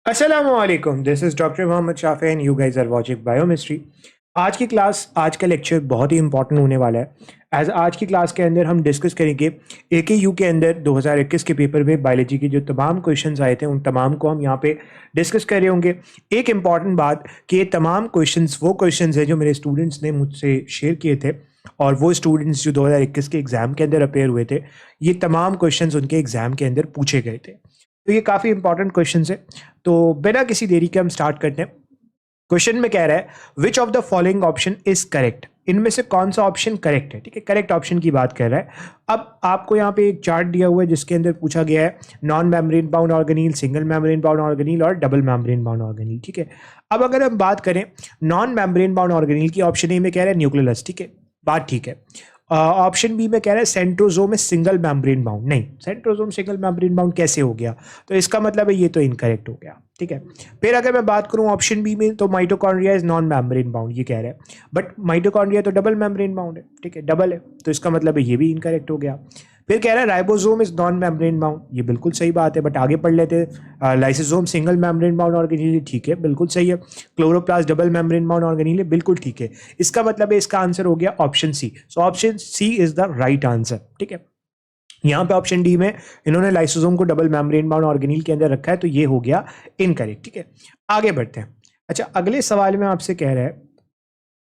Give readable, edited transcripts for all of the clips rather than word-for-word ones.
असलामुअलैकुम, this is doctor Mohammad Shafi and you guys are watching Biomistry. आज की class, आज का लेक्चर बहुत ही इंपॉर्टेंट होने वाला है। आज की क्लास के अंदर हम डिस्कस करेंगे एकेयू के अंदर 2021 के पेपर में बायोलॉजी के जो तमाम क्वेश्चंस आए थे उन तमाम को हम यहाँ पे डिस्कस कर रहे होंगे। एक इम्पॉर्टेंट बात कि ये तमाम क्वेश्चंस वो क्वेश्चंस हैं जो मेरे स्टूडेंट्स ने मुझसे शेयर किए थे और वो स्टूडेंट्स जो 2021 के एग्ज़ाम के अंदर अपेयर हुए थे, ये तमाम क्वेश्चंस उनके एग्ज़ाम के अंदर पूछे गए थे। तो ये काफ़ी इंपॉर्टेंट क्वेश्चंस है। तो बिना किसी देरी के हम स्टार्ट करते हैं। क्वेश्चन में कह रहा है which of the following option is correct, इनमें से कौन सा ऑप्शन करेक्ट है। ठीक है, करेक्ट ऑप्शन की बात कर रहा है। अब आपको यहाँ पे एक चार्ट दिया हुआ है जिसके अंदर पूछा गया है non membrane bound organelle, single membrane bound organelle और डबल मेम्ब्रेन बाउंड ऑर्गेनील। ठीक है, अब अगर हम बात करें नॉन मेम्ब्रेन बाउंड ऑर्गेनील की, ऑप्शन ए में कह रहा है न्यूक्लियस। ठीक है, बात ठीक है। ऑप्शन बी में कह रहा है centrosome is single membrane bound. नहीं, सेंट्रोजोम सिंगल मेम्ब्रेन बाउंड कैसे हो गया, तो इसका मतलब है ये तो इनकरेक्ट हो गया। ठीक है, फिर अगर मैं बात करूं ऑप्शन बी में, तो mitochondria is non membrane bound ये कह रहा है, बट माइटोकॉन्ड्रिया तो डबल मेम्ब्रेन बाउंड है। ठीक है, डबल है, तो इसका मतलब है ये भी इनकरेक्ट हो गया। फिर कह रहा है ribosome is non membrane bound, ये बिल्कुल सही बात है, बट आगे पढ़ लेते हैं। लाइसोसोम सिंगल मेम्ब्रेन बाउंड ऑर्गेनील, ठीक है, बिल्कुल सही है। क्लोरोप्लास्ट डबल मेम्ब्रेन बाउंड ऑर्गेनील, बिल्कुल ठीक है। इसका मतलब है इसका आंसर हो गया option C. So option C is the right answer. ठीक है, यहाँ पे ऑप्शन डी में इन्होंने लाइसोसोम को डबल मेम्ब्रेन बाउंड ऑर्गेनील के अंदर रखा है, तो ये हो गया इनकरेक्ट। ठीक है, आगे बढ़ते हैं। अच्छा, अगले सवाल में आपसे कह रहा है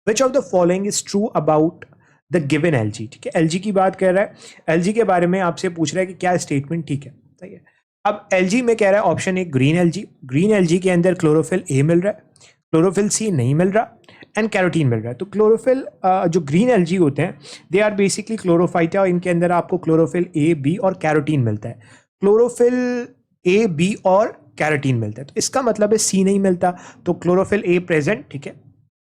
which of the following is true about the given LG. ठीक है, एलजी की बात कर रहा है, एलजी के बारे में आपसे पूछ रहा है कि क्या स्टेटमेंट ठीक है। सही है। अब एलजी में कह रहा है option A green LG, green LG के अंदर क्लोरोफिल ए मिल रहा है, क्लोरोफिल सी नहीं मिल रहा एंड कैरोटीन मिल रहा है। तो क्लोरोफिल जो ग्रीन एलजी होते हैं दे आर बेसिकली क्लोरोफाइटा, और इनके अंदर आपको क्लोरोफिल ए बी और कैरोटीन मिलता है। क्लोरोफिल ए बी और कैरोटीन मिलता है, तो इसका मतलब है सी नहीं मिलता, तो क्लोरोफिल ए प्रेजेंट। ठीक है,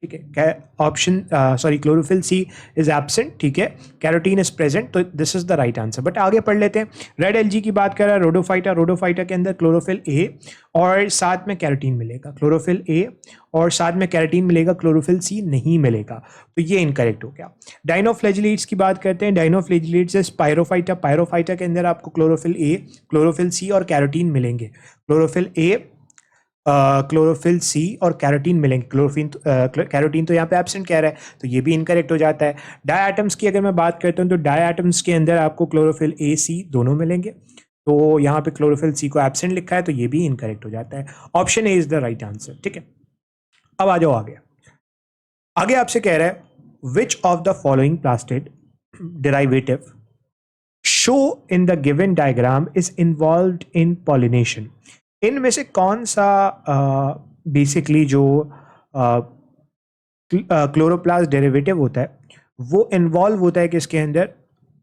ठीक है, option sorry chlorophyll C is absent. ठीक है, कैरोटीन इज प्रेजेंट, तो this is the right answer. But आगे पढ़ लेते हैं। रेड एलजी की बात कर रहा है रोडोफाइटा, रोडोफाइटा के अंदर क्लोरोफिल ए और साथ में कैरोटीन मिलेगा, क्लोरोफिल ए और साथ में कैरोटीन मिलेगा, क्लोरोफिल सी नहीं मिलेगा, तो ये इनकरेक्ट हो गया। डाइनोफ्लेजिलेट्स की बात करते हैं। डाइनोफ्लेजिलेट्स इज पायरोफाइटा, पायरोफाइटा के अंदर आपको क्लोरोफिल ए, क्लोरोफिल सी और कैरोटीन मिलेंगे। क्लोरोफिल ए, क्लोरोफिल सी और कैरोटीन मिलेंगे। क्लोरोफिन कैरोटीन तो यहाँ पे एब्सेंट कह रहा है, तो ये भी इनकरेक्ट हो जाता है। डाई एटम्स की अगर मैं बात करता हूँ तो डाई एटम्स के अंदर आपको क्लोरोफिल ए सी दोनों मिलेंगे, तो यहाँ पे क्लोरोफिल सी को एब्सेंट लिखा है, तो ये भी इनकरेक्ट हो जाता है। Option A is the right answer. ठीक है, अब आ जाओ आगे। आगे आपसे कह रहा है which of the following plastid derivative show in the given diagram is involved in pollination. इनमें से कौन सा बेसिकली जो क्लोरोप्लास्ट डेरिवेटिव होता है वो इन्वॉल्व होता है किसके अंदर,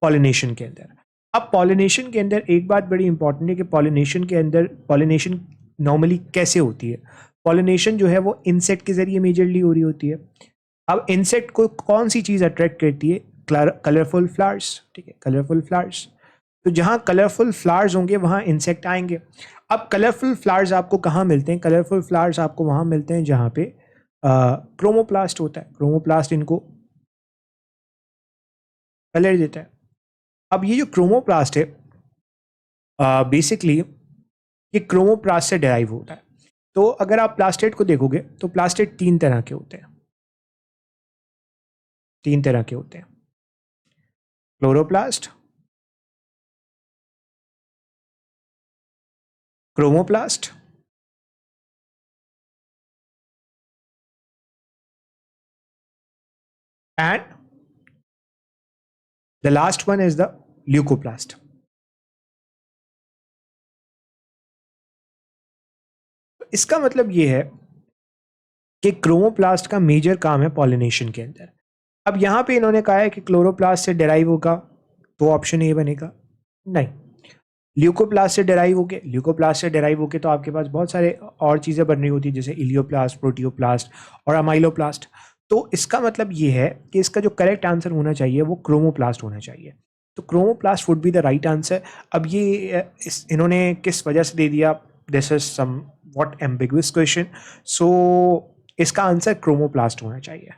पॉलिनेशन के अंदर। अब पॉलिनेशन के अंदर एक बात बड़ी इंपॉर्टेंट है कि पॉलिनेशन के अंदर पॉलिनेशन नॉर्मली कैसे होती है। पॉलिनेशन जो है वो इंसेक्ट के जरिए मेजरली हो रही होती है। अब इंसेक्ट को कौन सी चीज अट्रैक्ट करती है, कलरफुल फ्लावर्स। ठीक है, कलरफुल फ्लावर्स, तो जहां कलरफुल फ्लावर्स होंगे वहां इंसेक्ट आएंगे। अब कलरफुल फ्लावर्स आपको कहाँ मिलते हैं, कलरफुल फ्लावर्स आपको वहां मिलते हैं जहां पे क्रोमोप्लास्ट होता है। क्रोमोप्लास्ट इनको कलर देता है। अब ये जो क्रोमोप्लास्ट है बेसिकली ये क्रोमोप्लास्ट से डिराइव होता है। तो अगर आप प्लास्टेड को देखोगे तो प्लास्टेड तीन तरह के होते हैं, तीन तरह के होते हैं, chloroplast, chromoplast and the last one is the leucoplast. इसका मतलब ये है कि क्रोमोप्लास्ट का मेजर काम है पॉलिनेशन के अंदर। अब यहां पे इन्होंने कहा है कि क्लोरोप्लास्ट से डेराइव होगा, तो ऑप्शन ए बनेगा। नहीं, ल्यूकोप्लास्ट से डेराइव होके, ल्यूकोप्लास्ट से डेराइव होके तो आपके पास बहुत सारे और चीज़ें बन रही होती है जैसे इलियोप्लास्ट, प्रोटियोप्लास्ट और अमाइलोप्लास्ट। तो इसका मतलब ये है कि इसका जो करेक्ट आंसर होना चाहिए वो क्रोमोप्लास्ट होना चाहिए, तो chromoplast would be the right answer. अब ये इन्होंने किस वजह से दे दिया, this is somewhat ambiguous question, so इसका आंसर क्रोमोप्लास्ट होना चाहिए।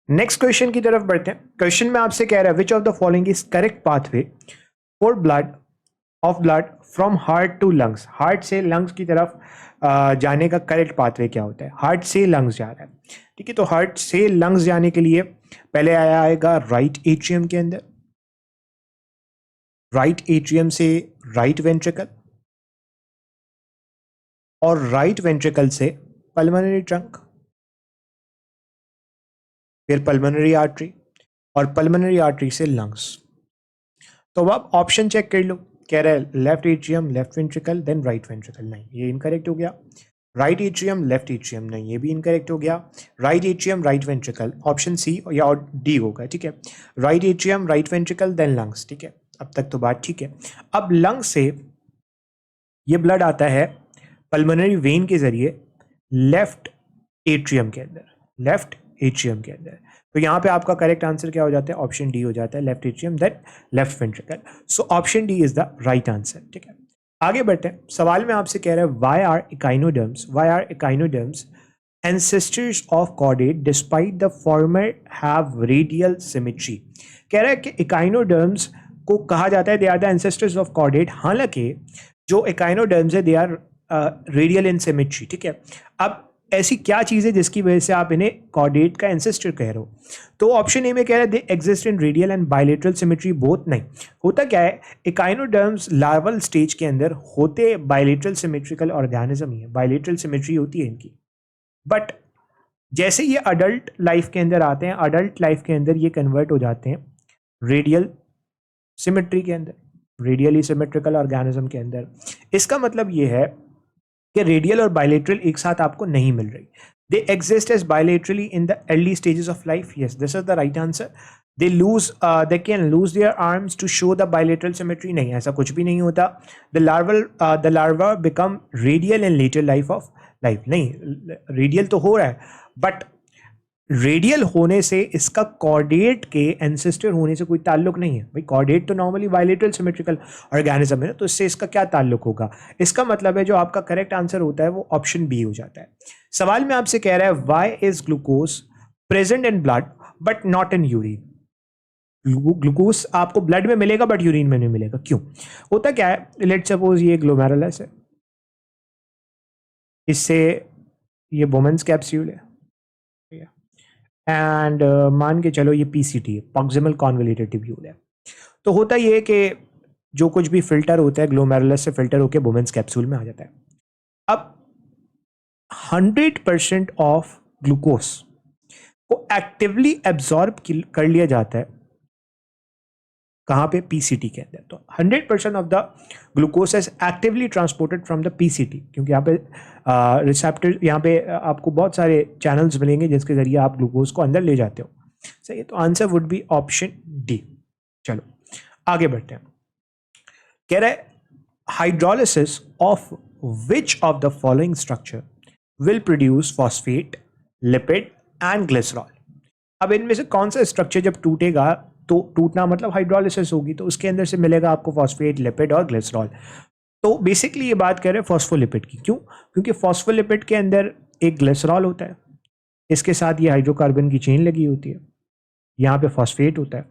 नेक्स्ट क्वेश्चन की तरफ बढ़ते हैं। क्वेश्चन में आपसे कह रहा है which of the following is correct pathway for blood of blood from heart to lungs, heart से लंग्स की तरफ जाने का करेक्ट पाथवे क्या होता है? हार्ट से लंग्स जा रहा है, ठीक है। तो हार्ट से लंग्स जाने के लिए पहले आएगा राइट एट्रियम के अंदर, राइट एट्रियम से राइट वेंट्रिकल, और राइट वेंट्रिकल से पल्मोनरी ट्रंक, फिर पल्मोनरी आर्टरी, और पल्मोनरी आर्टरी से लंग्स। तो अब आप ऑप्शन चेक कर लो, कह रहा है left atrium left ventricle then right ventricle, नहीं ये इनकरेक्ट हो गया। राइट एट्रियम लेफ्ट एट्रियम, नहीं ये भी इनकरेक्ट हो गया। Right atrium right ventricle, option C या और डी होगा, ठीक है। Right atrium right ventricle then lungs, ठीक है। अब तक तो बात ठीक है। अब लंग्स से ये ब्लड आता है पल्मोनरी वेन के जरिए लेफ्ट एट्रियम के अंदर, लेफ्ट एट्रियम के अंदर। तो यहाँ पे आपका करेक्ट आंसर क्या हो जाता है? ऑप्शन डी हो जाता है, left atrium then left ventricle. So option D is the right answer, ठीक है। आगे बढ़ते हैं। सवाल में आपसे कह रहा है why are echinoderms ancestors of chordate despite the former have radial symmetry। कह रहा है कि इकाइनोडर्म्स को कहा जाता है they are the ancestors of chordate, हालांकि जो इकाइनोडर्म्स है they are radial in symmetry, ठीक है। अब ऐसी क्या चीज़ है जिसकी वजह से आप इन्हें कॉर्डेट का एंसेस्टर कह रहे हो? तो ऑप्शन ए में कह रहा है they exist in radial and bilateral symmetry both, नहीं। होता क्या है, इकाइनोडर्म्स लार्वल स्टेज के अंदर होते बायलेटरल सिमेट्रिकल ऑर्गेनिज्म ही है, बायलेटरल सिमेट्री होती है इनकी। बट जैसे ये अडल्ट लाइफ के अंदर आते हैं, अडल्ट लाइफ के अंदर ये कन्वर्ट हो जाते हैं रेडियल सिमेट्री के अंदर, रेडियली सिमेट्रिकल ऑर्गेनिज्म के अंदर। इसका मतलब ये है कि रेडियल और बायलेटरल एक साथ आपको नहीं मिल रही। They exist as bilaterally in the early stages of life, yes this is the right answer. They can lose their arms to show the bilateral symmetry, नहीं ऐसा कुछ भी नहीं होता। The larva become radial in later life of life, नहीं radial तो हो रहा है, बट रेडियल होने से इसका कॉर्डेट के एंसेस्टर होने से कोई ताल्लुक नहीं है। भाई कॉर्डेट तो नॉर्मली बायलेटरल सिमेट्रिकल ऑर्गेनिज्म है ना, तो इससे इसका क्या ताल्लुक होगा? इसका मतलब है जो आपका करेक्ट आंसर होता है वो ऑप्शन बी हो जाता है। सवाल में आपसे कह रहा है why is glucose present in blood but not in urine. Glucose आपको ब्लड में मिलेगा बट यूरिन में नहीं मिलेगा, क्यों? होता क्या है, लेट सपोज ये ग्लोमेरुलस है, इससे ये वुमेन्स कैप्सूल है, एंड मान के चलो ये पीसीटी है, प्रॉक्सिमल कॉन्वोल्यूटेड ट्यूब्यूल है। तो होता ये है कि जो कुछ भी फिल्टर होता है ग्लोमेरुलस से फिल्टर होकर वुमेन्स कैप्सूल में आ जाता है। अब 100% ऑफ ग्लूकोज को एक्टिवली एब्जॉर्ब कर लिया जाता है कहाँ पे? पीसीटी के अंदर। तो 100% of the glucose is actively transported from the PCT, क्योंकि यहाँ पे रिसेप्टर, यहाँ पे आपको बहुत सारे चैनल्स मिलेंगे जिसके जरिए आप ग्लूकोज को अंदर ले जाते हो। सही है, तो answer would be option D. चलो आगे बढ़ते हैं। कह रहा है hydrolysis of which of the following structure will produce phosphate, lipid and glycerol. अब इनमें से कौन सा स्ट्रक्चर जब टूटेगा, तो टूटना मतलब हाइड्रोलिसिस होगी, तो उसके अंदर से मिलेगा आपको फॉस्फेट, लिपिड और ग्लिसरॉल। तो बेसिकली ये बात कर रहे हैं फॉस्फोलिपिड की, क्यों? क्योंकि फॉस्फोलिपिड के अंदर एक ग्लिसरॉल होता है, इसके साथ ये हाइड्रोकार्बन की चेन लगी होती है, यहाँ पे फॉस्फेट होता है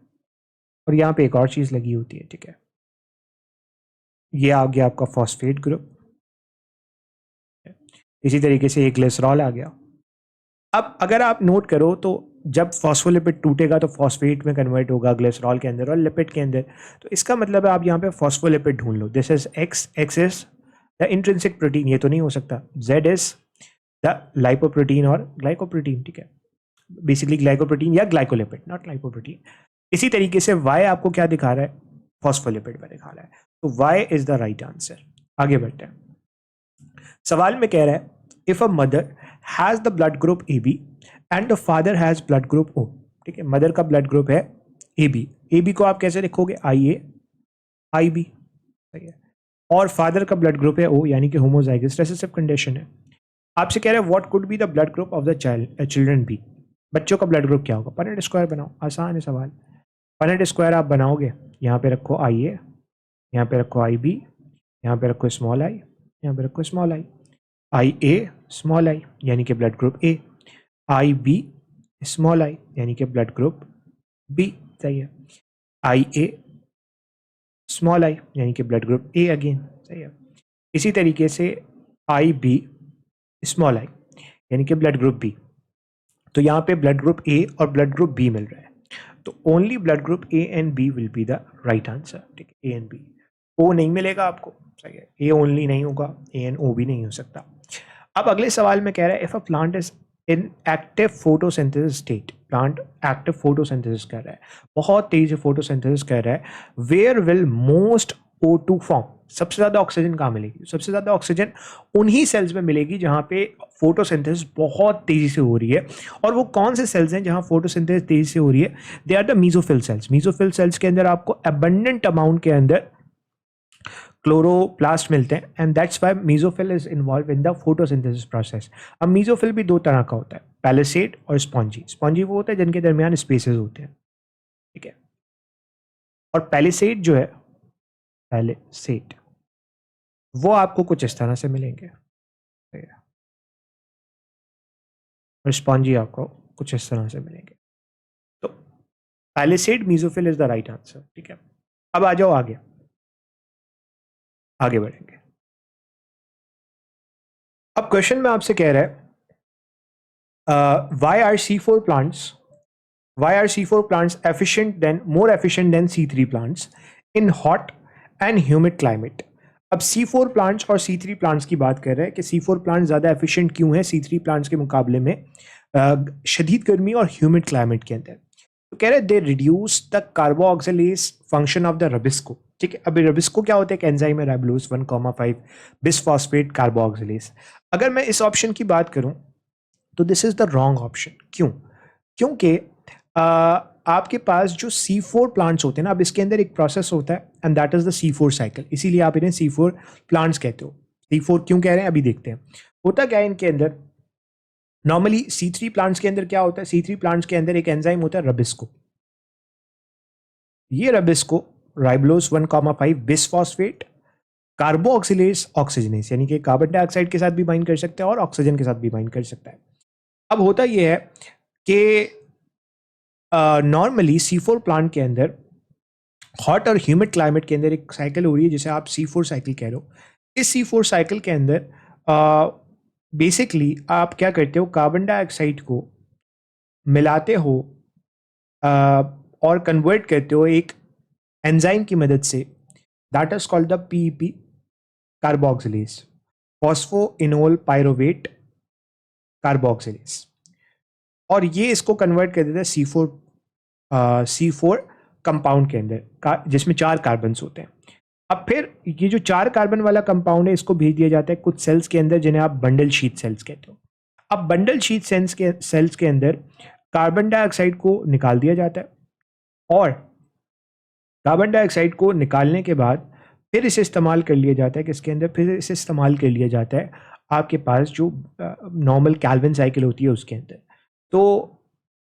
और यहाँ पे एक और चीज़ लगी होती है, ठीक है। ये आ गया आपका फॉस्फेट ग्रुप, इसी तरीके से एक ग्लिसरॉल आ गया। अब अगर आप नोट करो तो जब फॉस्फोलिपिड टूटेगा तो फॉस्फेट में कन्वर्ट होगा ग्लिसरॉल के अंदर और लिपिड के अंदर। तो इसका मतलब है आप यहाँ पे फॉस्फोलिपिड ढूंढ लो। This is x, x is the intrinsic protein, ये तो नहीं हो सकता। जेड इज द लाइपोप्रोटीन और ग्लाइकोप्रोटीन, ठीक है। बेसिकली ग्लाइकोप्रोटीन या ग्लाइकोलिपिड, नॉट लाइपोप्रोटीन। इसी तरीके से वाई आपको क्या दिखा रहा है? फॉस्फोलिपिड में दिखा रहा है, तो why is the right answer. आगे बढ़ते हैं। सवाल में कह रहा है if a mother has the blood group A B and the father has blood group O, ठीक है। मदर का ब्लड ग्रुप है ए बी, ए बी को आप कैसे लिखोगे? आई ए आई बी, सही है। और फादर का ब्लड ग्रुप है ओ, यानी कि होमोजाइगस रिसेसिव कंडीशन है। आपसे कह रहे हैं what could be the blood group of the child children B. बच्चों का ब्लड ग्रुप क्या होगा? पनेट स्क्वायर बनाओ, आसान है सवाल। पनेट स्क्वायर आप बनाओगे, यहाँ पे रखो आई ए, यहाँ पे रखो आई बी, यहाँ पे रखो स्मॉल आई, यहाँ पे रखो small I A small I यानी कि blood group A, I B small I यानी कि ब्लड ग्रुप बी, सही है। आई ए स्मॉल आई यानी कि ब्लड ग्रुप ए अगेन, सही है। इसी तरीके से आई बी स्मॉल आई यानी कि ब्लड ग्रुप बी। तो यहाँ पे ब्लड ग्रुप ए और ब्लड ग्रुप बी मिल रहा है, तो only blood group A and B will be the right answer, ठीक है, ए एंड बी। ओ नहीं मिलेगा आपको, सही है, ए ओनली नहीं होगा, ए एंड ओ भी नहीं हो सकता। अब अगले सवाल में कह रहा है if a plant is in active photosynthesis state, plant active photosynthesis कर रहा है, बहुत तेजी से फोटोसिंथेसिस कर रहा है, where will most O2 form, सबसे ज्यादा ऑक्सीजन कहाँ मिलेगी? सबसे ज्यादा ऑक्सीजन उन्हीं सेल्स में मिलेगी जहां पे फोटोसिंथेसिस बहुत तेजी से हो रही है। और वो कौन से सेल्स हैं जहां फोटोसिंथेसिस तेजी से हो रही है? They are the mesophyll cells. Mesophyll cells के अंदर आपको अबंडेंट अमाउंट के अंदर क्लोरोप्लास्ट मिलते हैं and that's why mesophyll is involve in the photosynthesis process. अब मीजोफिल भी दो तरह का होता है, पैलिसेड और स्पॉन्जी। स्पॉन्जी वो होता है जिनके दरमियान स्पेसेस होते हैं, ठीक है, और पैलिसेड जो है, पैलिसेड वो आपको कुछ इस तरह से मिलेंगे, ठीक है, और स्पॉन्जी आपको कुछ इस तरह से मिलेंगे। तो palisade mesophyll is the right answer, ठीक है। अब आ जाओ आगे, आगे बढ़ेंगे। अब क्वेश्चन में आपसे कह रहा है why are C4 plants more efficient than C3 plants in hot and humid climate? अब C4 प्लांट्स और C3 प्लांट्स की बात कर रहे हैं कि C4 प्लांट ज़्यादा एफिशिएंट क्यों है C3 प्लांट्स के मुकाबले में शदीद गर्मी और ह्यूमिड क्लाइमेट के अंदर। तो कह रहे हैं they reduce the carboxylase function of the Rubisco, ठीक है। अभी रबिस्को क्या होता है? एक एंजाइम है, राइबोलोज 1,5 बिसफॉस्फेट कार्बोक्सिलेज। अगर मैं इस ऑप्शन की बात करूं तो this is the wrong option. क्यों? क्योंकि आपके पास जो C4 प्लांट्स होते हैं ना, अब इसके अंदर एक प्रोसेस होता है and that is the C4 cycle, इसीलिए आप इन्हें C4 प्लांट्स कहते हो। C4 क्यों कह रहे हैं अभी देखते हैं। होता क्या है इनके अंदर, नॉर्मली C3 प्लांट्स के अंदर क्या होता है? C3 प्लांट्स के अंदर एक एंजाइम होता है रबिस्को। ये रबिस्को राइबोलोज 1,5 बिसफॉस्फेट कार्बोक्सिलेज ऑक्सीजनेस, यानी कि कार्बन डाइऑक्साइड के साथ भी बाइंड कर सकता है और ऑक्सीजन के साथ भी बाइंड कर सकता है। अब होता यह है कि नॉर्मली C4 प्लांट के अंदर हॉट और ह्यूमिड क्लाइमेट के अंदर एक साइकिल हो रही है जिसे आप C4 साइकिल कह रहे हो। इस C4 साइकिल के अंदर बेसिकली आप क्या करते हो, कार्बन डाइऑक्साइड को मिलाते हो और कन्वर्ट करते हो एक एंजाइम की मदद से, that is called the PEP carboxylase, phosphoenol pyruvate carboxylase, और ये इसको कन्वर्ट कर देता है C4 कंपाउंड के अंदर जिसमें 4 कार्बन्स होते हैं। अब फिर ये जो 4 कार्बन वाला कंपाउंड है इसको भेज दिया जाता है कुछ सेल्स के अंदर जिन्हें आप बंडल शीट सेल्स कहते हो। अब बंडल शीट सेल्स के अंदर कार्बन डाइऑक्साइड को निकाल दिया जाता है और कार्बन डाइऑक्साइड को निकालने के बाद फिर इसे इस्तेमाल कर लिया जाता है किसके अंदर, फिर इसे इस्तेमाल कर लिया जाता है आपके पास जो नॉर्मल कैल्विन साइकिल होती है उसके अंदर। तो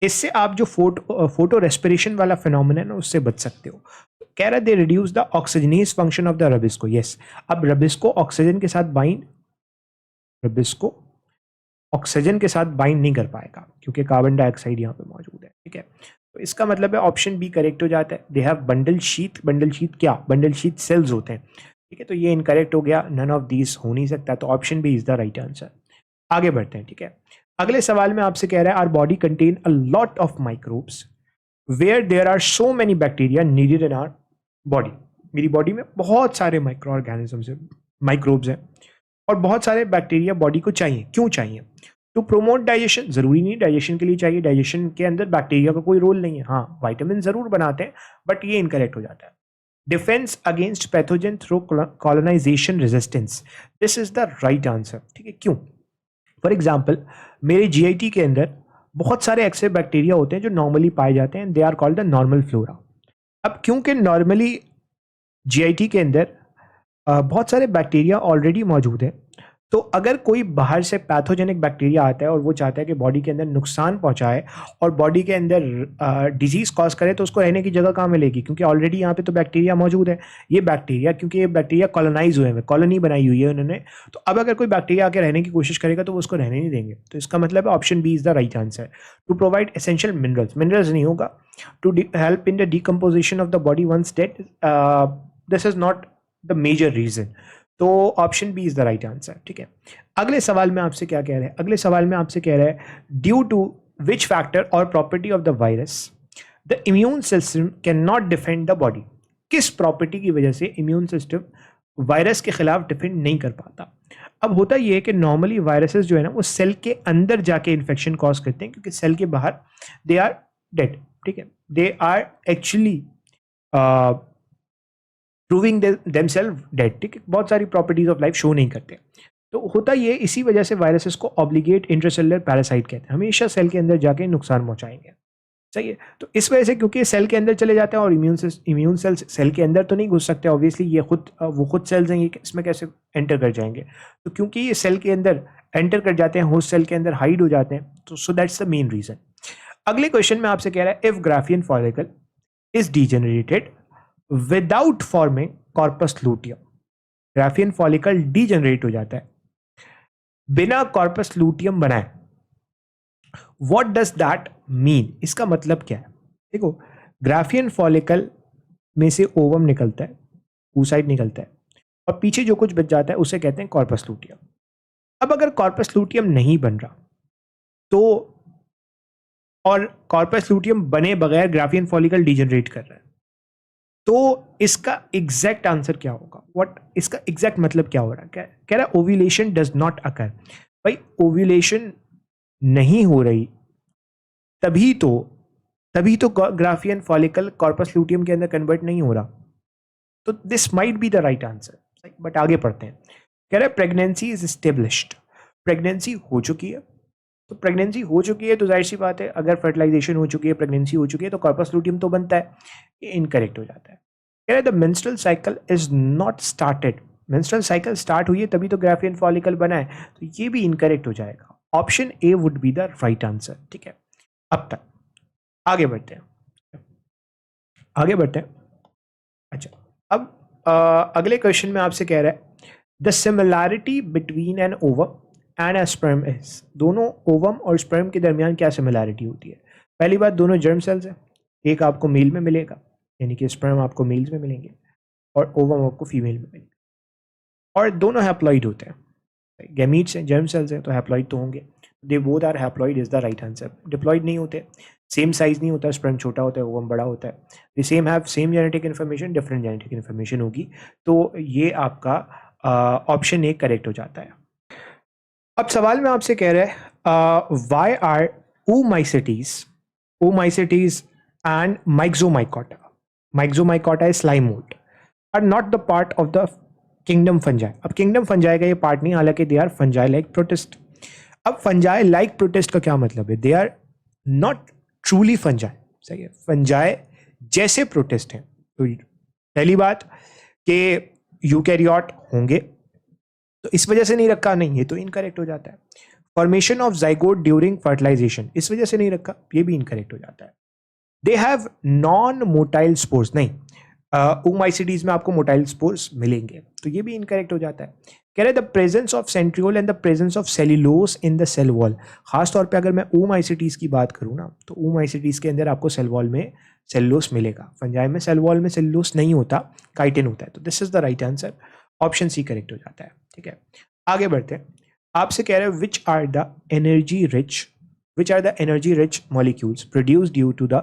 इससे आप जो फोटो रेस्पिरेशन वाला फिनोमेना है ना उससे बच सकते हो। कह रहा है they reduce the oxygenase function of the Rubisco. Yes, अब रबिस्को ऑक्सीजन के साथ बाइंड नहीं कर पाएगा क्योंकि कार्बन डाइऑक्साइड यहाँ पे मौजूद है, ठीक है। तो इसका मतलब है ऑप्शन बी करेक्ट हो जाता है। दे हैव बंडल शीट क्या, बंडल शीट सेल्स होते हैं, ठीक है। तो ये इनकरेक्ट हो गया, नन ऑफ दीज हो नहीं सकता, तो option B is the right answer. आगे बढ़ते हैं, ठीक है। अगले सवाल में आपसे कह रहा है our body contain a lot of microbes where there are so many bacteria needed in our body. मेरी बॉडी में बहुत सारे माइक्रो ऑर्गेनिजम्स हैं, माइक्रोब्स हैं, और बहुत सारे बैक्टीरिया बॉडी को चाहिए। क्यों चाहिए? टू प्रोमोट डाइजेशन, जरूरी नहीं डाइजेशन के लिए चाहिए, डाइजेशन के अंदर बैक्टीरिया का कोई रोल नहीं है। हाँ, वाइटामिन जरूर बनाते हैं, बट ये इनकरेक्ट हो जाता है। Defence against pathogen through colonisation resistance, this is the right answer, ठीक है। क्यों? फॉर एग्जाम्पल मेरे GIT के अंदर बहुत सारे ऐसे बैक्टीरिया होते हैं जो नॉर्मली पाए जाते हैं, they are called the normal flora. अब क्योंकि नॉर्मली GIT के अंदर बहुत सारे बैक्टीरिया ऑलरेडी मौजूद हैं, तो अगर कोई बाहर से पैथोजेनिक बैक्टीरिया आता है और वो चाहता है कि बॉडी के अंदर नुकसान पहुंचाए और बॉडी के अंदर डिजीज कॉज करे, तो उसको रहने की जगह कहाँ मिलेगी? क्योंकि ऑलरेडी यहाँ पे तो बैक्टीरिया मौजूद है। ये बैक्टीरिया, क्योंकि ये बैक्टीरिया कॉलोनाइज हुए हैं, कॉलोनी बनाई हुई है उन्होंने, तो अब अगर कोई बैक्टीरिया आके रहने की कोशिश करेगा तो वो उसको रहने नहीं देंगे। तो इसका मतलब है option B is the right answer. To provide essential minerals नहीं होगा, to help in the decomposition of the body once dead, this is not the major reason. तो option B is the right answer. ठीक है, अगले सवाल में आपसे क्या कह रहे हैं, अगले सवाल में आपसे कह रहा है ड्यू टू विच फैक्टर और property of the virus the immune system can not defend the body. किस प्रॉपर्टी की वजह से इम्यून सिस्टम वायरस के खिलाफ डिफेंड नहीं कर पाता। अब होता यह है कि नॉर्मली वायरसेस जो है ना वो सेल के अंदर जाके इन्फेक्शन कॉज करते हैं, क्योंकि सेल के बाहर दे आर डेड। ठीक है, they are actually proving themselves dead. ठीक है, बहुत सारी प्रॉपर्टीज ऑफ लाइफ शो नहीं करते। तो होता ये इसी वजह से वायरसेस को ऑब्लिगेट इंट्रासेलुलर पैरासाइट कहते हैं, हमेशा सेल के अंदर जाके नुकसान पहुंचाएंगे। सही है, तो इस वजह से क्योंकि सेल के अंदर चले जाते हैं और इम्यून सेल्स सेल के अंदर तो नहीं घुस सकते ऑब्वियसली, ये वो खुद सेल्स हैं, ये इसमें कैसे एंटर कर जाएंगे। तो क्योंकि ये सेल के अंदर एंटर कर जाते हैं, होस्ट सेल के अंदर हाइड हो जाते हैं, तो so that's the main reason. अगले क्वेश्चन में आपसे कह रहा है if Graafian follicle is degenerated without forming corpus luteum. Graafian follicle degenerate हो जाता है बिना कॉर्पस लूटियम बनाए। व्हाट डज दैट मीन, इसका मतलब क्या है। देखो, ग्राफियन फॉलिकल में से ओवम निकलता है, oocyte निकलता है, और पीछे जो कुछ बच जाता है उसे कहते हैं कॉर्पस लूटियम। अब अगर कॉर्पस लूटियम नहीं बन रहा तो, और कॉर्पस लूटियम बने बगैर ग्राफियन फॉलिकल डीजनरेट कर रहा है, तो इसका एग्जैक्ट आंसर क्या होगा। व्हाट, इसका एग्जैक्ट मतलब क्या हो रहा है। कह रहा है ओव्यूलेशन डज नॉट अकर। भाई ओव्यूलेशन नहीं हो रही, तभी तो ग्राफियन फॉलिकल कॉर्पस लूटियम के अंदर कन्वर्ट नहीं हो रहा। तो this might be the right answer. But आगे पढ़ते हैं। कह रहा है प्रेगनेंसी इज एस्टेब्लिश्ड। प्रेगनेंसी हो चुकी है, तो प्रेगनेंसी हो चुकी है तो जाहिर सी बात है, अगर फर्टिलाइजेशन हो चुकी है, प्रेगनेंसी हो चुकी है, तो कॉर्पस लूटियम तो बनता है। ये इनकरेक्ट हो जाता है। कह रहा है the menstrual cycle is not started. Menstrual cycle start हुई है तभी तो ग्राफियन फॉलिकल बना है, तो ये भी इनकरेक्ट हो जाएगा। Option A would be the right answer. ठीक है, अब तक आगे बढ़ते हैं, आगे बढ़ते हैं। अच्छा, अब अगले क्वेश्चन में आपसे कह रहा है the similarity between an ovum and a sperm is. दोनों ओवम और स्पर्म के दरमियान क्या सिमिलैरिटी होती है। पहली बात, दोनों जर्म सेल्स हैं, एक आपको मेल में मिलेगा, यानी कि स्पर्म आपको मेल्स में मिलेंगे और ओवम आपको फीमेल में मिलेंगे, और दोनों हैप्लॉइड होते हैं। गैमीट्स हैं, जर्म सेल्स हैं, तो हैप्लॉइड तो होंगे। They both are haploid is the right answer. Diploid नहीं होते, सेम साइज नहीं होता, स्पर्म छोटा होता है, ओवम बड़ा होता है। They same have same genetic information, different genetic information होगी। तो ये आपका ऑप्शन ए करेक्ट हो जाता है। अब सवाल में आपसे कह रहा है why are oomacetes and myxomycota, myxomycota is slime mold, are not the part of the kingdom fungi। अब किंगडम फंजाई का ये पार्ट नहीं, हालांकि they are fungi like protist. अब फंजाई लाइक प्रोटिस्ट का क्या मतलब है, they are not truly fungi. सही है, फंजाई जैसे प्रोटिस्ट हैं। तो पहली बात कि यूकैरियोट होंगे, तो इस वजह से नहीं रखा, नहीं, ये तो इनकरेक्ट हो जाता है। Formation of zygote during fertilisation, इस वजह से नहीं रखा, ये भी इनकरेक्ट हो जाता है। They have non motile spores, नहीं, oomacetes में आपको मोटाइल स्पोर्स मिलेंगे, तो ये भी इनकरेक्ट हो जाता है। कह रहे the presence of centriole and the presence of cellulose in the cell wall. खास तौर पे अगर मैं oomacetes की बात करूँ ना, तो oomacetes के अंदर आपको सेल वॉल में सेल्यूलोस मिलेगा। फंजाई में सेल वॉल में सेल्यूलोस नहीं होता, काइटिन होता है। तो this is the right answer, option C correct हो जाता है। ठीक है, आगे बढ़ते हैं। आपसे कह रहे हैं which are the energy rich molecules produce due to the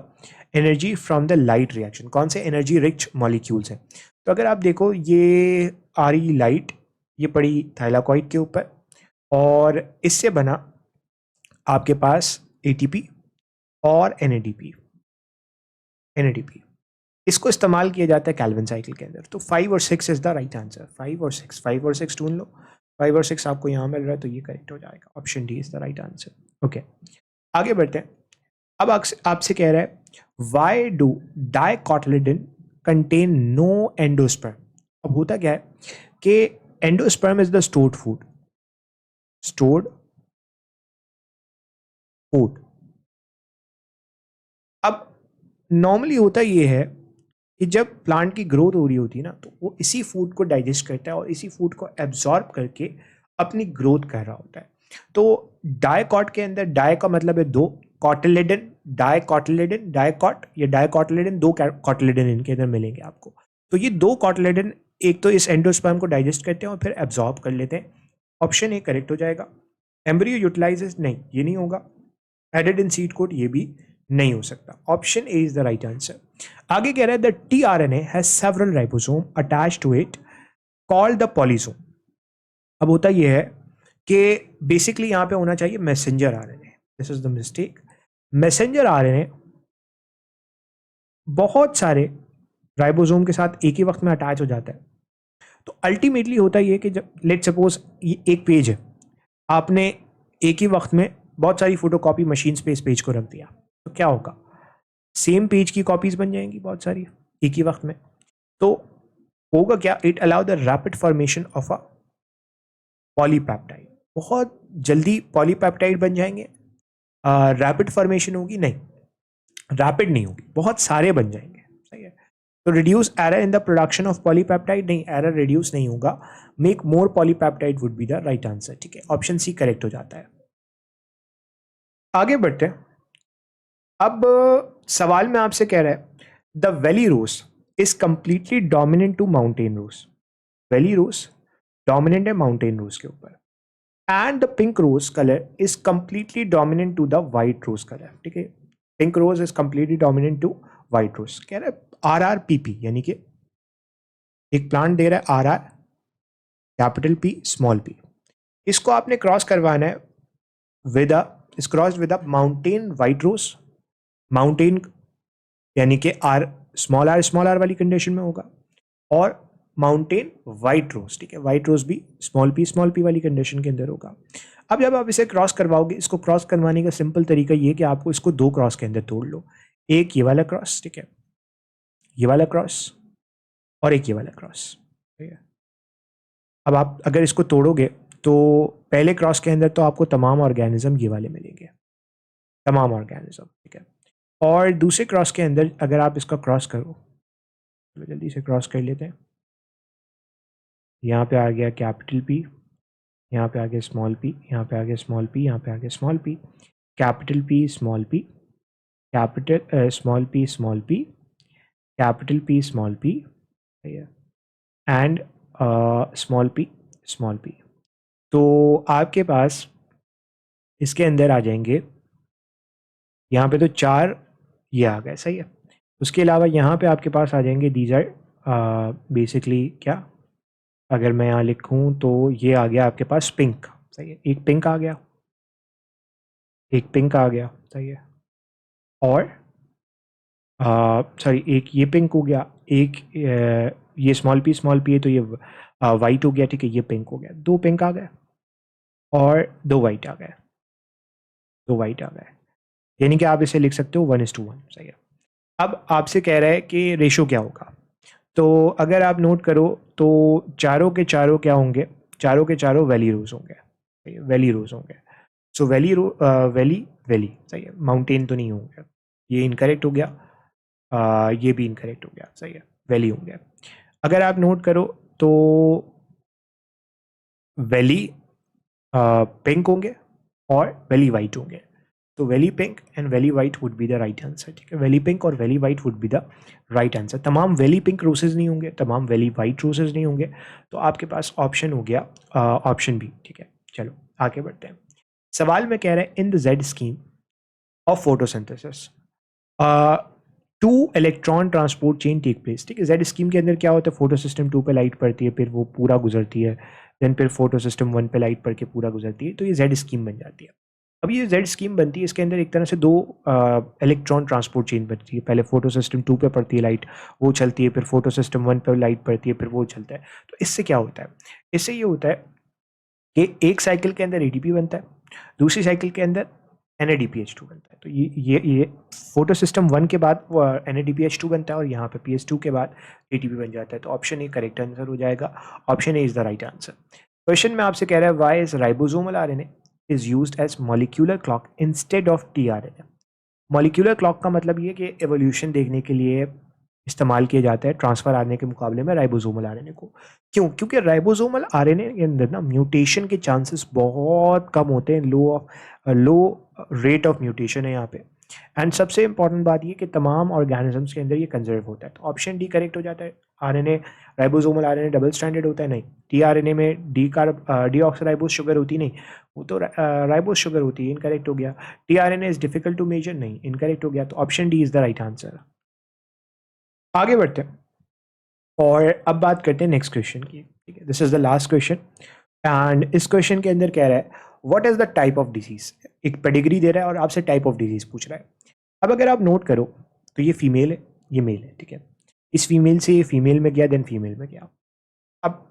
energy from the light reaction. कौन से एनर्जी रिच मॉलिक्यूल्स हैं। तो अगर आप देखो, ये आ रही लाइट, ये पड़ी थाइलाकॉइड के ऊपर, और इससे बना आपके पास ATP और NADP। इसको इस्तेमाल किया जाता है कैल्विन साइकिल के अंदर। तो 5 और 6 इज द राइट आंसर। 5 और 6 ढूंढ लो, 5 और 6 आपको यहाँ मिल रहा है, तो ये करेक्ट हो जाएगा। Option D is the right answer. Okay, आगे बढ़ते हैं। अब आपसे कह रहा है why do dicotyledon contain no endosperm. अब होता क्या है कि endosperm is the stored food. अब नॉर्मली होता ये है कि जब प्लांट की ग्रोथ हो रही होती है ना, तो वो इसी फूड को डाइजेस्ट करता है और इसी फूड को एब्जॉर्ब करके अपनी ग्रोथ कर रहा होता है। तो डाइकॉट के अंदर, डाई का मतलब है दो, कॉटिलेडन, डाइकोटिलेडन, डाइकॉट, ये डाइकोटिलेडन, दो कॉटिलेडन इनके अंदर मिलेंगे आपको। तो ये दो कॉटलेडन एक तो इस एंडोस्पर्म को डाइजेस्ट करते हैं और फिर एब्जॉर्ब कर लेते हैं। ऑप्शन ए करेक्ट हो जाएगा। एम्ब्रियो यूटिलाइजेस, नहीं ये नहीं होगा। एडेड इन सीड कोट, ये भी नहीं हो सकता। Option A is the right answer. आगे कह रहा है the tRNA has several ribosome attached to it called the polysome. अब होता यह है कि बेसिकली यहां पे होना चाहिए messenger RNA. This is the mistake. Messenger RNA बहुत सारे राइबोसोम के साथ एक ही वक्त में अटैच हो जाता है। तो अल्टीमेटली होता ये कि जब लेट सपोज ये एक पेज है, आपने एक ही वक्त में बहुत सारी फोटोकॉपी मशीन पे इस पेज को रख दिया, तो क्या होगा? सेम पेज की कॉपीज बन जाएंगी बहुत सारी एक ही वक्त में। तो होगा क्या? It allow the rapid formation of a polypeptide. बहुत जल्दी पॉलीपेप्टाइड बन जाएंगे। रैपिड फॉर्मेशन होगी? नहीं, रैपिड नहीं होगी, बहुत सारे बन जाएंगे। सही है। तो reduce error in the production of polypeptide, नहीं, एरर रिड्यूस नहीं होगा। Make more polypeptide would be the right answer. ठीक है, ऑप्शन सी करेक्ट हो जाता है। आगे बढ़ते हैं। अब सवाल में आपसे कह रहा है the valley rose is completely dominant to mountain rose. Valley rose dominant है माउंटेन रोज के ऊपर। And the pink rose colour is completely dominant to the white rose colour. ठीक है, pink rose is completely dominant to white rose. कह रहा है RRPP, यानी कि एक प्लांट दे रहा है RR capital P small p। इसको आपने क्रॉस करवाना है विद अ इस cross with a mountain white rose. Mountain यानी कि R स्मॉल r वाली कंडीशन में होगा, और माउंटेन वाइट रोज। ठीक है, वाइट रोज भी स्मॉल p वाली कंडीशन के अंदर होगा। अब जब आप इसे क्रॉस करवाओगे, इसको क्रॉस करवाने का सिंपल तरीका ये कि आपको इसको दो क्रॉस के अंदर तोड़ लो। एक ये वाला क्रॉस, ठीक है, ये वाला क्रॉस, और एक ये वाला क्रॉस। ठीक है, अब आप अगर इसको तोड़ोगे तो पहले क्रॉस के अंदर तो आपको तमाम ऑर्गेनिज्म ये वाले मिलेंगे, तमाम ऑर्गेनिज्म। ठीक है, और दूसरे क्रॉस के अंदर अगर आप इसका क्रॉस करो, तो जल्दी से क्रॉस कर लेते हैं। यहाँ पे आ गया कैपिटल P, यहाँ पे आ गया स्मॉल p, यहाँ पे आ गया स्मॉल p, यहाँ पे आ गया small p, capital P small p, capital small p small p, capital P small p, and small p small p। तो आपके पास इसके अंदर आ जाएंगे, यहाँ पे तो चार ये आ गए। सही है। उसके अलावा यहाँ पे आपके पास आ जाएंगे दीज आर बेसिकली क्या, अगर मैं यहाँ लिखूँ तो ये आ गया आपके पास पिंक। सही है, एक पिंक आ गया, एक पिंक आ गया। सही है, और सॉरी एक ये पिंक हो गया, एक ये स्मॉल पी है तो ये वाइट हो गया। ठीक है, ये पिंक हो गया, दो पिंक आ गए और दो वाइट आ गए, दो वाइट आ गए, यानी कि आप इसे लिख सकते हो 1:1। सही है। अब आपसे कह रहा है कि रेशो क्या होगा, तो अगर आप नोट करो तो चारों के चारों क्या होंगे, चारों के चारों वैली रोज होंगे, वैली रोज होंगे। सो वैली वैली वैली। सही है, माउंटेन तो नहीं होंगे, ये इनकरेक्ट हो गया, ये भी इनकरेक्ट हो गया। सही है, वैली होंगे। अगर आप नोट करो तो वैली पिंक होंगे और वैली वाइट होंगे। तो valley pink and valley white would be the right answer. ठीक है, वैली पिंक और valley white would be the right answer. तमाम वैली पिंक रोसेज नहीं होंगे, तमाम वैली वाइट रोसेज नहीं होंगे। तो आपके पास ऑप्शन हो गया ऑप्शन बी। ठीक है, चलो आगे बढ़ते हैं। सवाल में कह रहे हैं in the Z scheme of photosynthesis two electron transport chain take place. ठीक है, जेड स्कीम के अंदर क्या होता है, फोटो सिस्टम 2 पे लाइट पड़ती है, फिर वो पूरा गुजरती है, देन फिर फोटो सिस्टम 1 पे लाइट पड़ के पूरा गुजरती है, तो ये जेड स्कीम बन जाती है। अब ये जेड स्कीम बनती है, इसके अंदर एक तरह से दो इलेक्ट्रॉन ट्रांसपोर्ट चेन बनती है। पहले फोटो सिस्टम 2 पे पड़ती है लाइट, वो चलती है, फिर फोटो सिस्टम 1 पे लाइट पड़ती है, फिर वो चलता है। तो इससे क्या होता है, इससे ये होता है कि एक साइकिल के अंदर एडीपी बनता है, दूसरी साइकिल के अंदर NADPH2 बनता है। तो ये फोटो सिस्टम 1 के बाद NADPH2 बनता है और यहाँ पे PS2 के बाद ATP बन जाता है। तो ऑप्शन ए करेक्ट आंसर हो जाएगा, option A is the right answer. Question में आपसे कह रहा है why is ribosomal RNA is used as molecular clock instead of tRNA। Molecular clock का मतलब ये कि एवोल्यूशन देखने के लिए इस्तेमाल किया जाता है ट्रांसफर आरएनए के मुकाबले में राइबोसोमल आरएनए को। क्यों? क्योंकि राइबोसोमल आरएनए के अंदर ना म्यूटेशन के चांसेस बहुत कम होते हैं, लो रेट ऑफ म्यूटेशन है यहाँ पे। एंड सबसे इंपॉर्टेंट बात ये कि तमाम ऑर्गेनिजम्स के अंदर ये कंजर्व होता है। तो ऑप्शन डी करेक्ट हो जाता है। RNA, ribosomal RNA double stranded होता है, नहीं। टीआरएनए में डीऑक्सराइबोस शुगर होती नहीं, वो तो राइबोस शुगर होती है, इनकरेक्ट हो गया। TRNA is difficult to measure, नहीं, इनकरेक्ट हो गया। तो option D is the right answer. आगे बढ़ते हैं और अब बात करते हैं नेक्स्ट क्वेश्चन की। ठीक है, this is the last question and इस क्वेश्चन के अंदर कह रहा है what is the type of disease. एक पेडिग्री दे रहा है और आपसे टाइप ऑफ डिजीज पूछ रहा है। अब अगर आप नोट करो तो ये फीमेल है, ये मेल है, ठीक है। इस फीमेल से ये फीमेल में गया, देन फीमेल में गया। अब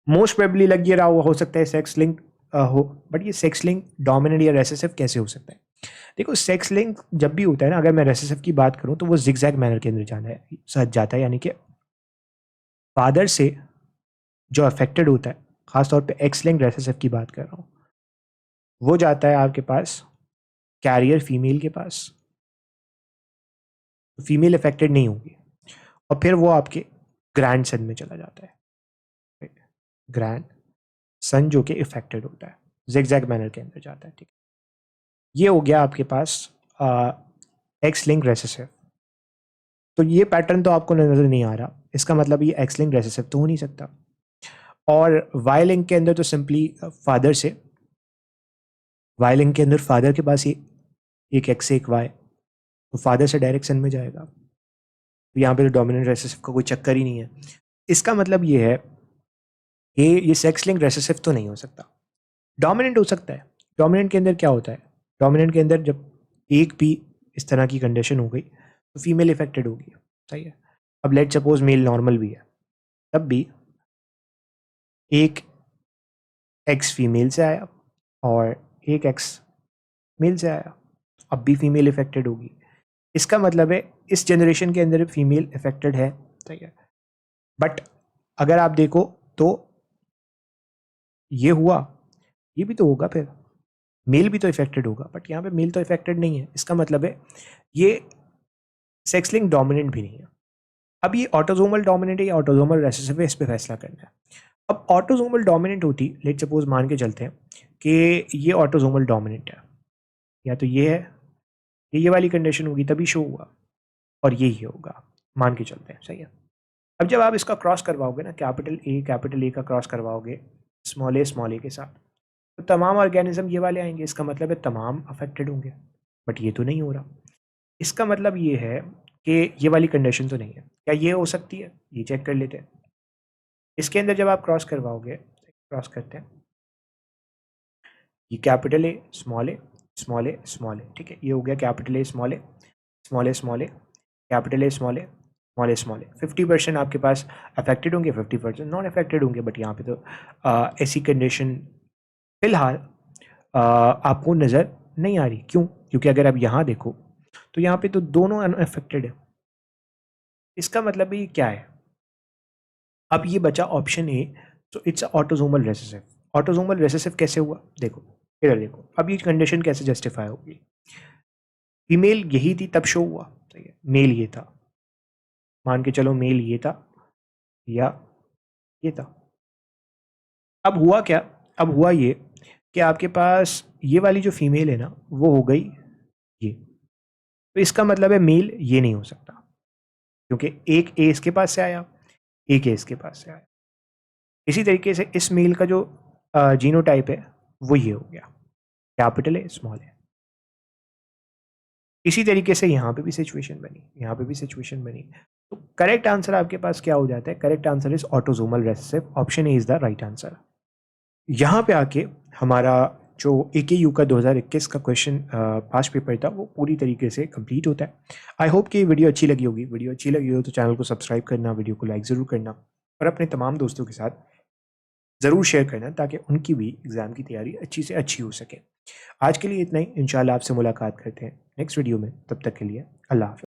मोस्ट प्रोबेबली लग ये रहा हो सकता है सेक्स लिंक हो, बट ये सेक्स लिंक डोमिनेंट या रेसेसिव कैसे हो सकता है? देखो, सेक्स लिंक जब भी होता है ना, अगर मैं रेसेसिव की बात करूं तो वो जिगजैग मैनर के अंदर जाना है, सच जाता है, यानी कि फादर से जो अफेक्टेड होता है, खासतौर पे एक्स लिंक रेसेसिव की बात कर रहा हूँ, वो जाता है आपके पास कैरियर फीमेल के पास, फीमेल अफेक्टेड नहीं होगी, और फिर वो आपके ग्रैंड सन में चला जाता है। ग्रैंड सन जो कि इफेक्टेड होता है, जिगजैग मैनर के अंदर जाता है, ठीक है। ये हो गया आपके पास एक्स लिंक रेसेसिव। तो ये पैटर्न तो आपको नजर नहीं आ रहा, इसका मतलब ये एक्स लिंक रेसेसिव तो हो नहीं सकता। और वाई लिंक के अंदर तो सिंपली फादर से, वाई लिंक के अंदर फादर के पास ये एक एक्स एक वाई, तो फादर से डायरेक्ट सन में जाएगा। तो यहाँ पे तो डोमिनेंट रेसेसिव का कोई चक्कर ही नहीं है। इसका मतलब ये है कि ये सेक्स लिंक रेसेसिव तो नहीं हो सकता, डोमिनेंट हो सकता है। डोमिनेंट के अंदर क्या होता है? डोमिनेंट के अंदर जब एक भी इस तरह की कंडीशन हो गई तो फीमेल इफेक्टेड होगी, सही है। अब लेट सपोज मेल नॉर्मल भी है, तब भी एक एक्स फीमेल से आया और एक एक्स मेल से आया, अब भी फीमेल इफेक्टेड होगी। इसका मतलब है इस जनरेशन के अंदर फीमेल इफेक्टेड है, सही है। बट अगर आप देखो तो ये हुआ, ये भी तो होगा, फिर मेल भी तो इफेक्टेड होगा, बट यहाँ पे मेल तो इफेक्टेड नहीं है। इसका मतलब है ये सेक्स लिंक डोमिनेंट भी नहीं है। अब ये ऑटोसोमल डोमिनेंट है या ऑटोसोमल रेसेसिव है, इस पे फैसला करना है। अब ऑटोसोमल डोमिनेंट होती, लेट सपोज मान के चलते हैं कि ये ऑटोसोमल डोमिनेंट है, या तो ये है, ये वाली कंडीशन होगी तभी शो हुआ, और ये होगा, मान के चलते हैं, सही है। अब जब आप इसका क्रॉस करवाओगे ना, कैपिटल ए का क्रॉस करवाओगे स्मॉल ए के साथ, तो तमाम ऑर्गेनिज्म ये वाले आएंगे। इसका मतलब है तमाम अफेक्टेड होंगे, बट ये तो नहीं हो रहा। इसका मतलब ये है कि ये वाली कंडीशन तो नहीं है। क्या ये हो सकती है? ये चेक कर लेते हैं। इसके अंदर जब आप क्रॉस करवाओगे, क्रॉस करते हैं, ये capital a small a small a small a, ठीक है। ये हो गया capital a small a small a small a, capital a small a small a small a. 50% आपके पास अफेक्टेड होंगे, 50% नॉन अफेक्टेड होंगे, बट यहाँ पे तो ऐसी कंडीशन फिलहाल आपको नज़र नहीं आ रही। क्यों? क्योंकि अगर आप यहाँ देखो तो यहाँ पे तो दोनों अनअफेक्टेड है। इसका मतलब ये क्या है? अब ये बचा ऑप्शन ए, तो it's autosomal recessive. Autosomal recessive कैसे हुआ? देखो इधर देखो, अब ये कंडीशन कैसे जस्टिफाई होगी? फीमेल यही थी तब शो हुआ, सही है। मेल ये था, मान के चलो मेल ये था या ये था। अब हुआ क्या? अब हुआ ये कि आपके पास ये वाली जो फीमेल है ना, वो हो गई ये। तो इसका मतलब है मेल ये नहीं हो सकता, क्योंकि एक ए इसके पास से आया, एक ए इसके पास से आया। इसी तरीके से इस मेल का जो जीनोटाइप है वो ये हो गया, कैपिटल ए स्मॉल ए। इसी तरीके से यहाँ पे भी सिचुएशन बनी, यहाँ पे भी सिचुएशन बनी। तो करेक्ट आंसर आपके पास क्या हो जाता है? Correct answer is autosomal recessive, option A is the right answer. यहाँ पे आके हमारा जो AKU का 2021 का क्वेश्चन पास्ट पेपर था वो पूरी तरीके से कंप्लीट होता है। आई होप कि वीडियो अच्छी लगी होगी। वीडियो अच्छी लगी हो तो चैनल को सब्सक्राइब करना, वीडियो को लाइक ज़रूर करना, और अपने तमाम दोस्तों के साथ ज़रूर शेयर करना, ताकि उनकी भी एग्ज़ाम की तैयारी अच्छी से अच्छी हो सके। आज के लिए इतना ही, इंशाल्लाह आपसे मुलाकात करते हैं नेक्स्ट वीडियो में। तब तक के लिए अल्लाह हाफ़िज़।